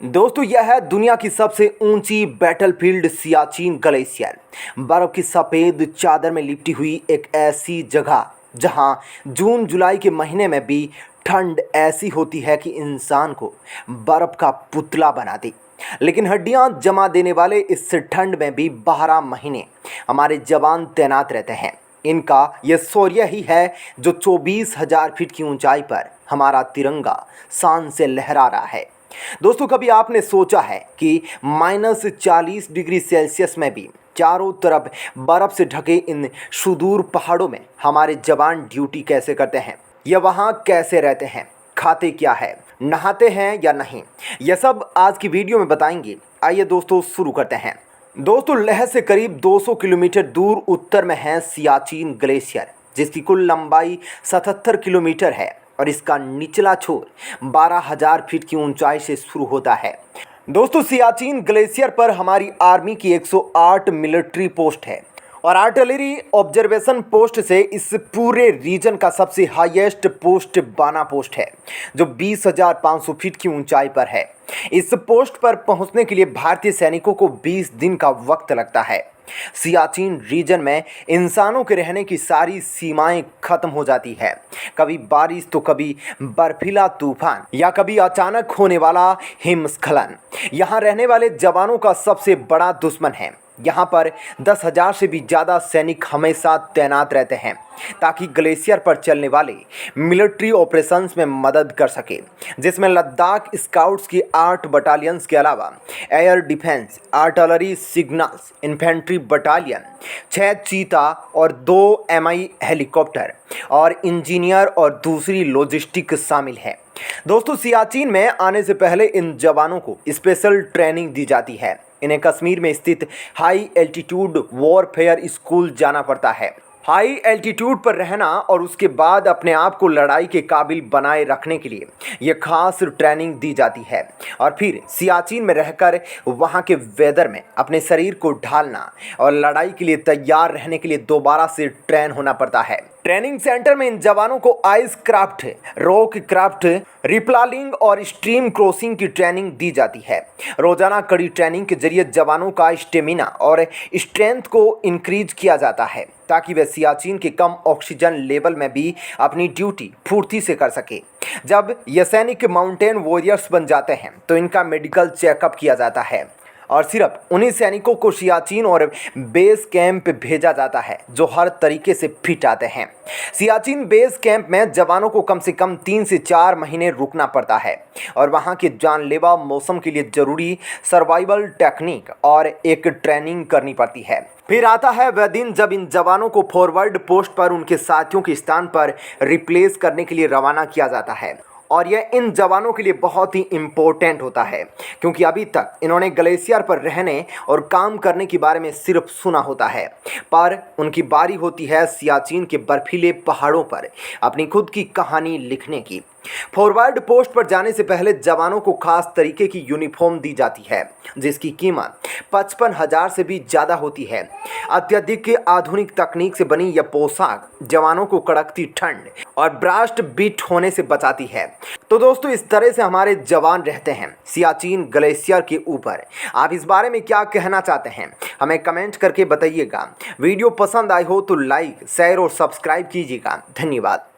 दोस्तों यह है दुनिया की सबसे ऊंची बैटलफील्ड सियाचिन ग्लेशियर। बर्फ की सफ़ेद चादर में लिपटी हुई एक ऐसी जगह जहां जून जुलाई के महीने में भी ठंड ऐसी होती है कि इंसान को बर्फ का पुतला बना दे। लेकिन हड्डियां जमा देने वाले इस ठंड में भी 12 महीने हमारे जवान तैनात रहते हैं। इनका यह शौर्य ही है जो 24,000 फीट की ऊंचाई पर हमारा तिरंगा शान से लहरा रहा है। दोस्तों कभी आपने सोचा है कि -40 डिग्री सेल्सियस में भी चारों तरफ बर्फ से ढके इन सुदूर पहाड़ों में हमारे जवान ड्यूटी कैसे करते हैं, या वहाँ कैसे रहते हैं, खाते क्या है, नहाते हैं या नहीं, यह सब आज की वीडियो में बताएंगे। आइए दोस्तों शुरू करते हैं। दोस्तों लेह से करीब 200 किलोमीटर दूर उत्तर में है सियाचिन ग्लेशियर, जिसकी कुल लंबाई 77 किलोमीटर है और इसका निचला छोर 12,000 फीट की ऊंचाई से शुरू होता है। दोस्तों सियाचिन ग्लेशियर पर हमारी आर्मी की 108 मिलिट्री पोस्ट है और आर्टिलरी ऑब्जर्वेशन पोस्ट से इस पूरे रीजन का सबसे हाईएस्ट पोस्ट बाना पोस्ट है, जो 20,500 फीट की ऊंचाई पर है। इस पोस्ट पर पहुंचने के लिए भारतीय सैनिकों को 20 दिन का वक्त लगता है। सियाचिन रीजन में इंसानों के रहने की सारी सीमाएं खत्म हो जाती है। कभी बारिश तो कभी बर्फीला तूफान या कभी अचानक होने वाला हिमस्खलन यहाँ रहने वाले जवानों का सबसे बड़ा दुश्मन है। यहाँ पर 10,000 से भी ज़्यादा सैनिक हमेशा तैनात रहते हैं ताकि ग्लेशियर पर चलने वाले मिलिट्री ऑपरेशंस में मदद कर सके, जिसमें लद्दाख स्काउट्स की 8 बटालियंस के अलावा air defence, artillery, signals, infantry battalion, 6 चीता और 2 MI हेलीकॉप्टर और इंजीनियर और दूसरी लॉजिस्टिक शामिल है। दोस्तों सियाचिन में आने से पहले इन जवानों को स्पेशल ट्रेनिंग दी जाती है। इन्हें कश्मीर में स्थित हाई एल्टीट्यूड वॉरफेयर स्कूल जाना पड़ता है। हाई एल्टीट्यूड पर रहना और उसके बाद अपने आप को लड़ाई के काबिल बनाए रखने के लिए यह खास ट्रेनिंग दी जाती है और फिर सियाचिन में रहकर वहां के वेदर में अपने शरीर को ढालना और लड़ाई के लिए तैयार रहने के लिए दोबारा से ट्रेन होना पड़ता है। ट्रेनिंग सेंटर में इन जवानों को आइस क्राफ्ट, रॉक क्राफ्ट, रिप्लालिंग और स्ट्रीम क्रॉसिंग की ट्रेनिंग दी जाती है। रोजाना कड़ी ट्रेनिंग के जरिए जवानों का स्टेमिना और स्ट्रेंथ को इंक्रीज किया जाता है ताकि वे सियाचिन के कम ऑक्सीजन लेवल में भी अपनी ड्यूटी फुर्ती से कर सके। जब ये सैनिक माउंटेन वॉरियर्स बन जाते हैं तो इनका मेडिकल चेकअप किया जाता है और सिर्फ उन्हीं सैनिकों को सियाचिन और बेस कैंप भेजा जाता है जो हर तरीके से फिट आते हैं। सियाचिन बेस कैंप में जवानों को कम से कम 3 से 4 महीने रुकना पड़ता है और वहां के जानलेवा मौसम के लिए ज़रूरी सर्वाइवल टेक्निक और एक ट्रेनिंग करनी पड़ती है। फिर आता है वह दिन जब इन जवानों को फॉरवर्ड पोस्ट पर उनके साथियों के स्थान पर रिप्लेस करने के लिए रवाना किया जाता है और यह इन जवानों के लिए बहुत ही इम्पोर्टेंट होता है क्योंकि अभी तक इन्होंने ग्लेशियर पर रहने और काम करने के बारे में सिर्फ सुना होता है, पर उनकी बारी होती है सियाचिन के बर्फीले पहाड़ों पर अपनी खुद की कहानी लिखने की। फॉरवर्ड पोस्ट पर जाने से पहले जवानों को खास तरीके की यूनिफॉर्म दी जाती है जिसकी कीमत 55,000 से भी ज़्यादा होती है। अत्यधिक आधुनिक तकनीक से बनी यह पोशाक जवानों को कड़कती ठंड और ब्रास्ट बीट होने से बचाती है। तो दोस्तों इस तरह से हमारे जवान रहते हैं सियाचिन ग्लेशियर के ऊपर। आप इस बारे में क्या कहना चाहते हैं हमें कमेंट करके बताइएगा। वीडियो पसंद आई हो तो लाइक, शेयर और सब्सक्राइब कीजिएगा। धन्यवाद।